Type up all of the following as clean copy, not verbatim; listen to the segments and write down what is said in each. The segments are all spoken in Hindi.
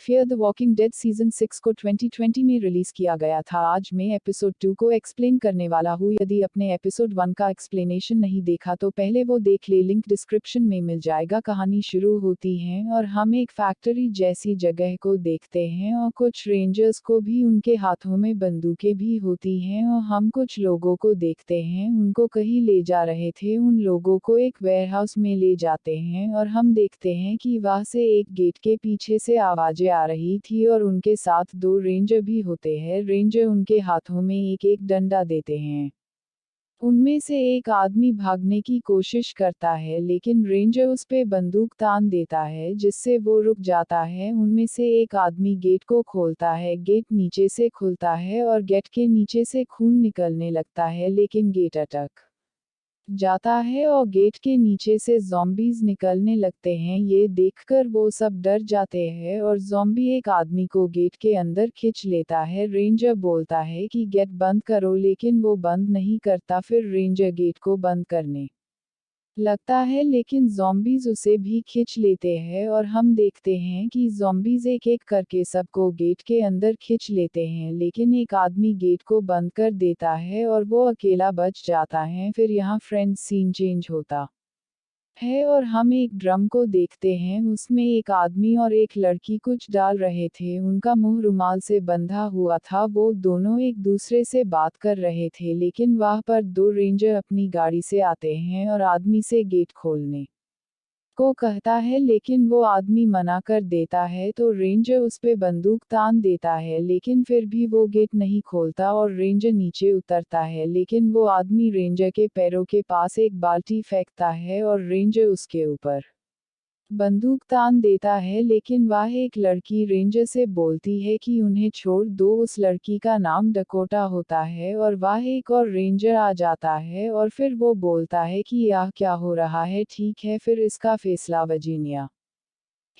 Fear the walking dead season 6 को 2020 में रिलीज किया गया था। आज मैं एपिसोड 2 को एक्सप्लेन करने वाला हूँ। यदि अपने एपिसोड 1 का एक्सप्लेनेशन नहीं देखा तो पहले वो देख ले, लिंक डिस्क्रिप्शन में मिल जाएगा। कहानी शुरू होती है और हम एक फैक्ट्री जैसी जगह को देखते हैं और कुछ रेंजर्स को भी उनके हाथों में बंदूकें भी होती हैं और हम कुछ लोगों को देखते हैं, उनको कहीं ले जा रहे थे। उन लोगों को एक वेयरहाउस में ले जाते हैं और हम देखते हैं कि वहां से एक गेट के पीछे से आवाजें आ रही थी और उनके साथ 2 रेंजर भी होते हैं। रेंजर उनके हाथों में एक एक डंडा देते हैं। उनमें से एक आदमी भागने की कोशिश करता है लेकिन रेंजर उस पे बंदूक तान देता है जिससे वो रुक जाता है। उनमें से एक आदमी गेट को खोलता है, गेट नीचे से खुलता है और गेट के नीचे से खून निकलने लगता है लेकिन गेट अटक जाता है और गेट के नीचे से ज़ॉम्बीज़ निकलने लगते हैं। ये देखकर वो सब डर जाते हैं और ज़ॉम्बी एक आदमी को गेट के अंदर खींच लेता है। रेंजर बोलता है कि गेट बंद करो लेकिन वो बंद नहीं करता। फिर रेंजर गेट को बंद करने लगता है लेकिन ज़ॉम्बीज़ उसे भी खींच लेते हैं और हम देखते हैं कि ज़ॉम्बीज़ एक एक करके सबको गेट के अंदर खींच लेते हैं लेकिन एक आदमी गेट को बंद कर देता है और वो अकेला बच जाता है। फिर यहाँ फ्रेंड्स सीन चेंज होता है और हम एक ड्रम को देखते हैं, उसमें एक आदमी और एक लड़की कुछ डाल रहे थे। उनका मुंह रुमाल से बंधा हुआ था। वो दोनों एक दूसरे से बात कर रहे थे लेकिन वहां पर 2 रेंजर अपनी गाड़ी से आते हैं और आदमी से गेट खोलने को कहता है लेकिन वो आदमी मना कर देता है तो रेंजर उस पे बंदूक तान देता है लेकिन फिर भी वो गेट नहीं खोलता और रेंजर नीचे उतरता है लेकिन वो आदमी रेंजर के पैरों के पास एक बाल्टी फेंकता है और रेंजर उसके ऊपर बंदूक तान देता है लेकिन वह एक लड़की रेंजर से बोलती है कि उन्हें छोड़ दो। उस लड़की का नाम डकोटा होता है और वह एक और रेंजर आ जाता है और फिर वो बोलता है कि यह क्या हो रहा है। ठीक है, फिर इसका फैसला वर्जीनिया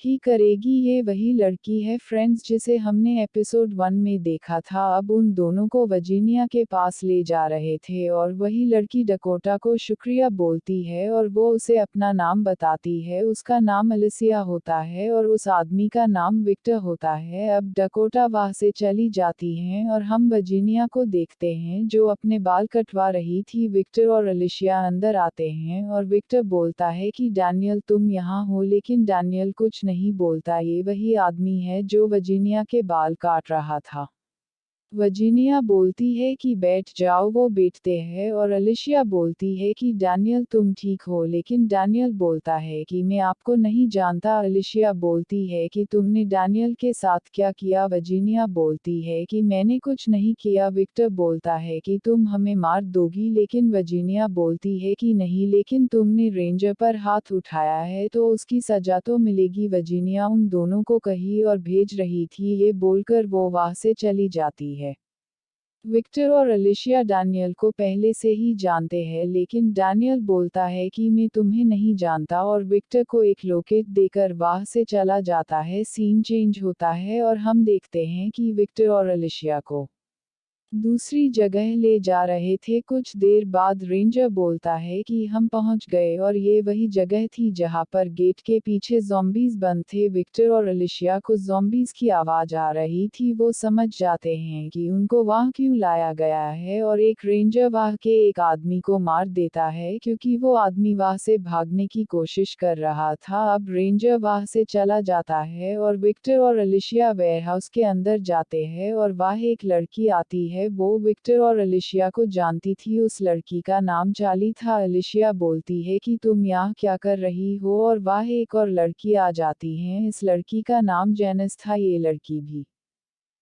ही करेगी। ये वही लड़की है फ्रेंड्स जिसे हमने एपिसोड 1 में देखा था। अब उन दोनों को वर्जीनिया के पास ले जा रहे थे और वही लड़की डकोटा को शुक्रिया बोलती है और वो उसे अपना नाम बताती है। उसका नाम अलिसिया होता है और उस आदमी का नाम विक्टर होता है। अब डकोटा वहां से चली जाती हैं और हम वर्जीनिया को देखते हैं जो अपने बाल कटवा रही थी। विक्टर और अलिसिया अंदर आते हैं और विक्टर बोलता है कि डैनियल तुम यहाँ हो, लेकिन डैनियल कुछ नहीं बोलता। ये वही आदमी है जो वर्जीनिया के बाल काट रहा था। वर्जीनिया बोलती है कि बैठ जाओ, वो बैठते हैं और अलिशिया बोलती है कि डैनियल तुम ठीक हो, लेकिन डैनियल बोलता है कि मैं आपको नहीं जानता। अलिशिया बोलती है कि तुमने डैनियल के साथ क्या किया। वर्जीनिया बोलती है कि मैंने कुछ नहीं किया। विक्टर बोलता है कि तुम हमें मार दोगी, लेकिन वर्जीनिया बोलती है कि नहीं, लेकिन तुमने रेंजर पर हाथ उठाया है तो उसकी सजा तो मिलेगी। वर्जीनिया उन दोनों को कहीं और भेज रही थी, ये बोलकर वो वहां से चली जाती है। विक्टर और अलिशिया डैनियल को पहले से ही जानते हैं लेकिन डैनियल बोलता है कि मैं तुम्हें नहीं जानता और विक्टर को एक लोकेट देकर वहां से चला जाता है। सीन चेंज होता है और हम देखते हैं कि विक्टर और अलिशिया को दूसरी जगह ले जा रहे थे। कुछ देर बाद रेंजर बोलता है कि हम पहुंच गए और ये वही जगह थी जहां पर गेट के पीछे ज़ॉम्बीज़ बंद थे। विक्टर और अलिशिया को ज़ॉम्बीज़ की आवाज आ रही थी। वो समझ जाते हैं कि उनको वहां क्यों लाया गया है और एक रेंजर वहां के एक आदमी को मार देता है क्योंकि वो आदमी वहां से भागने की कोशिश कर रहा था। अब रेंजर वहां से चला जाता है और विक्टर और अलिशिया वेयरहाउस के अंदर जाते हैं और वहां एक लड़की आती है। वो विक्टर और अलिशिया को जानती थी। उस लड़की का नाम चार्ली था। अलिशिया बोलती है कि तुम यहाँ क्या कर रही हो और वह एक और लड़की आ जाती है। इस लड़की का नाम जेनिस था। ये लड़की भी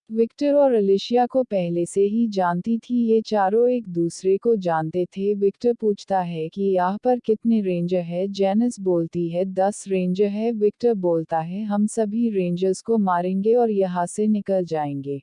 विक्टर और अलिशिया को पहले से ही जानती थी। ये चारों एक दूसरे को जानते थे। विक्टर पूछता है कि यहाँ पर कितने रेंजर है। जेनिस बोलती है 10 रेंजर है। विक्टर बोलता है हम सभी रेंजर्स को मारेंगे और यहाँ से निकल जाएंगे,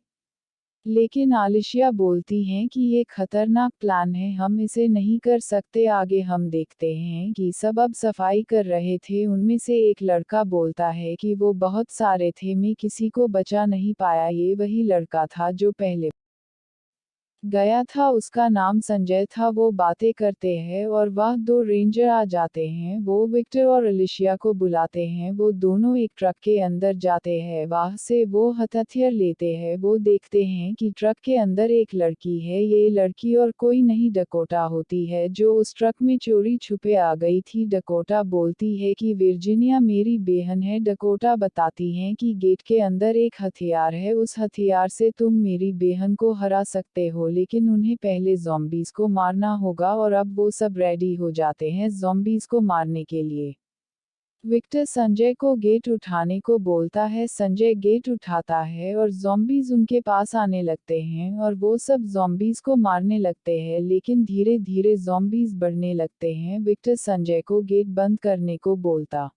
लेकिन आलिशिया बोलती हैं कि ये खतरनाक प्लान है, हम इसे नहीं कर सकते। आगे हम देखते हैं कि सब अब सफाई कर रहे थे। उनमें से एक लड़का बोलता है कि वो बहुत सारे थे, मैं किसी को बचा नहीं पाया। ये वही लड़का था जो पहले गया था, उसका नाम संजय था। वो बातें करते हैं और वह दो रेंजर आ जाते हैं। वो विक्टर और अलिशिया को बुलाते हैं। वो दोनों एक ट्रक के अंदर जाते हैं। वहां से वो हथियार लेते हैं। वो देखते हैं कि ट्रक के अंदर एक लड़की है। ये लड़की और कोई नहीं डकोटा होती है, जो उस ट्रक में चोरी छुपे आ गई थी। डकोटा बोलती है कि वर्जीनिया मेरी बहन है। डकोटा बताती हैं कि गेट के अंदर एक हथियार है, उस हथियार से तुम मेरी बहन को हरा सकते हो, लेकिन उन्हें पहले ज़ॉम्बीज़ को मारना होगा। और अब वो सब रेडी हो जाते हैं ज़ॉम्बीज़ को मारने के लिए। विक्टर संजय को गेट उठाने को बोलता है। संजय गेट उठाता है और ज़ॉम्बीज़ उनके पास आने लगते हैं और वो सब ज़ॉम्बीज़ को मारने लगते हैं, लेकिन धीरे धीरे ज़ॉम्बीज़ बढ़ने लगते हैं। विक्टर संजय को गेट बंद करने को बोलता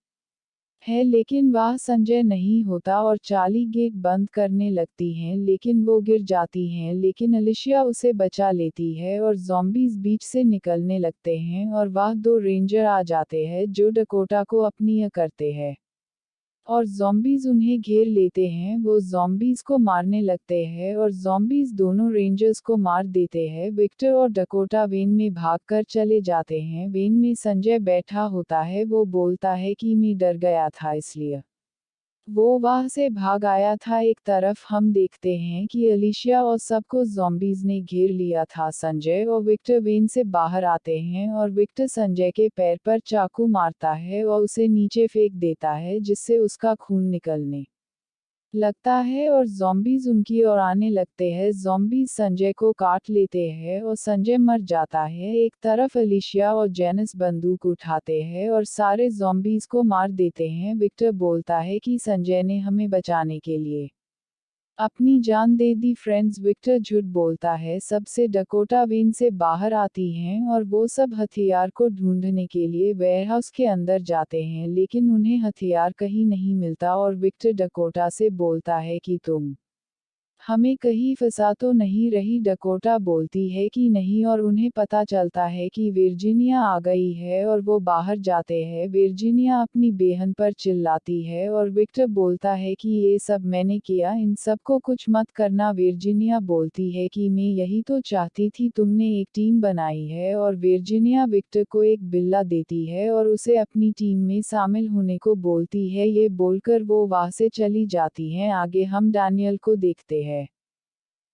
है, लेकिन वह संजय नहीं होता और चार्ली गेट बंद करने लगती हैं, लेकिन वो गिर जाती हैं। लेकिन अलिशिया उसे बचा लेती है और ज़ॉम्बीज़ बीच से निकलने लगते हैं और वह दो रेंजर आ जाते हैं जो डकोटा को अपनी करते हैं। और ज़ॉम्बीज़ उन्हें घेर लेते हैं। वो ज़ॉम्बीज़ को मारने लगते हैं और ज़ॉम्बीज़ दोनों रेंजर्स को मार देते हैं। विक्टर और डकोटा वेन में भागकर चले जाते हैं। वेन में संजय बैठा होता है। वो बोलता है कि मैं डर गया था, इसलिए वो वहां से भाग आया था। एक तरफ हम देखते हैं कि अलिशिया और सबको ज़ॉम्बीज़ ने घेर लिया था। संजय और विक्टर वेन से बाहर आते हैं और विक्टर संजय के पैर पर चाकू मारता है और उसे नीचे फेंक देता है, जिससे उसका खून निकलने लगता है और ज़ॉम्बीज़ उनकी ओर आने लगते हैं। ज़ॉम्बीज़ संजय को काट लेते हैं और संजय मर जाता है। एक तरफ अलिशिया और जेनिस बंदूक उठाते हैं और सारे ज़ॉम्बीज़ को मार देते हैं। विक्टर बोलता है कि संजय ने हमें बचाने के लिए अपनी जान दे दी। फ्रेंड्स, विक्टर झूठ बोलता है। सबसे डकोटा वेन से बाहर आती हैं और वो सब हथियार को ढूंढने के लिए वेयरहाउस के अंदर जाते हैं, लेकिन उन्हें हथियार कहीं नहीं मिलता और विक्टर डकोटा से बोलता है कि तुम हमें कहीं फंसा तो नहीं रही। डकोटा बोलती है कि नहीं और उन्हें पता चलता है कि वर्जीनिया आ गई है और वो बाहर जाते हैं। वर्जीनिया अपनी बहन पर चिल्लाती है और विक्टर बोलता है कि ये सब मैंने किया, इन सब को कुछ मत करना। वर्जीनिया बोलती है कि मैं यही तो चाहती थी, तुमने एक टीम बनाई है। और वर्जीनिया विक्टर को एक बिल्ला देती है और उसे अपनी टीम में शामिल होने को बोलती है। ये बोलकर वो वहां से चली जाती हैं। आगे हम डैनियल को देखते हैं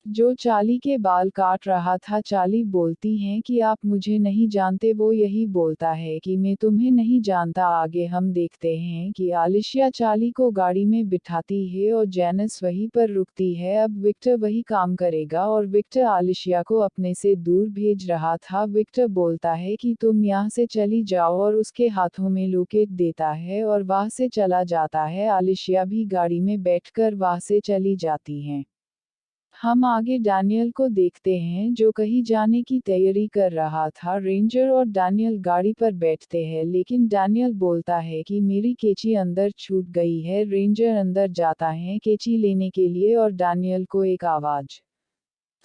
जो चार्ली के बाल काट रहा था। चार्ली बोलती हैं कि आप मुझे नहीं जानते। वो यही बोलता है कि मैं तुम्हें नहीं जानता। आगे हम देखते हैं कि अलिशिया चार्ली को गाड़ी में बिठाती है और जेनिस वहीं पर रुकती है। अब विक्टर वही काम करेगा और विक्टर अलिशिया को अपने से दूर भेज रहा था। विक्टर बोलता है कि तुम यहाँ से चली जाओ और उसके हाथों में लोकेट देता है और वहां से चला जाता है। अलिशिया भी गाड़ी में बैठकर वहां से चली जाती हैं। हम आगे डैनियल को देखते हैं जो कहीं जाने की तैयारी कर रहा था। रेंजर और डैनियल गाड़ी पर बैठते हैं, लेकिन डैनियल बोलता है कि मेरी कैंची अंदर छूट गई है। रेंजर अंदर जाता है कैंची लेने के लिए और डैनियल को एक आवाज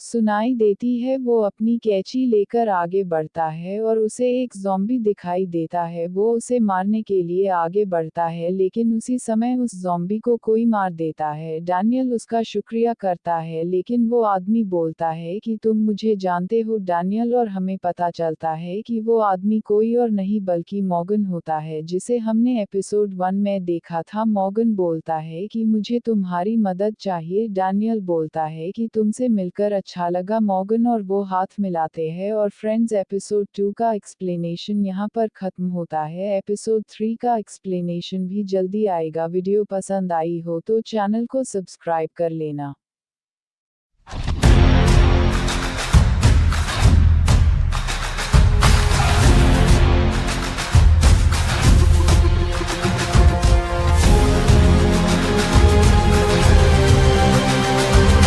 सुनाई देती है। वो अपनी कैंची लेकर आगे बढ़ता है और उसे एक ज़ॉम्बी दिखाई देता है। वो उसे मारने के लिए आगे बढ़ता है, लेकिन उसी समय उस ज़ॉम्बी को कोई मार देता है। डैनियल उसका शुक्रिया करता है, लेकिन वो आदमी बोलता है कि तुम मुझे जानते हो डैनियल। और हमें पता चलता है कि वो आदमी कोई और नहीं बल्कि मॉर्गन होता है, जिसे हमने एपिसोड 1 में देखा था। मॉर्गन बोलता है कि मुझे तुम्हारी मदद चाहिए। डैनियल बोलता है कि तुमसे मिलकर अच्छा लगा मॉर्गन, और वो हाथ मिलाते हैं। और फ्रेंड्स, एपिसोड 2 का एक्सप्लेनेशन यहाँ पर खत्म होता है। एपिसोड 3 का एक्सप्लेनेशन भी जल्दी आएगा। वीडियो पसंद आई हो तो चैनल को सब्सक्राइब कर लेना।